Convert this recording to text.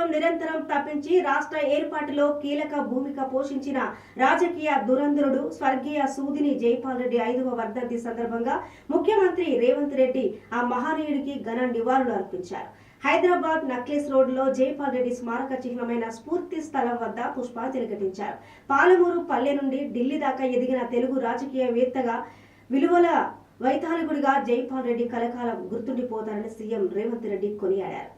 కోసం నిరంతరం తప్పించి రాష్ట్ర ఏర్పాటులో కీలక భూమిక పోషించిన రాజకీయ దురంధరుడు స్వర్గీయ సూదిని జైపాల్ రెడ్డి 5వ వర్ధంతి సందర్భంగా ముఖ్యమంత్రి రేవంత్ రెడ్డి ఆ మహనీయుడికి ఘన నివాళులు అర్పించారు. హైదరాబాద్ నక్లెస్ రోడ్ లో జైపాల్ రెడ్డి స్మారక చిహ్నమైన స్ఫూర్తి స్థలం వద్ద పుష్పాంజలి ఘటించారు. పాలమూరు పల్లె నుండి ఢిల్లీ దాకా ఎదిగిన తెలుగు రాజకీయవేత్తగా విలువల వైతాళికుడిగా జైపాల్ రెడ్డి కలకాలం గుర్తుండిపోతారని సీఎం రేవంత్ రెడ్డి కొనియాడారు.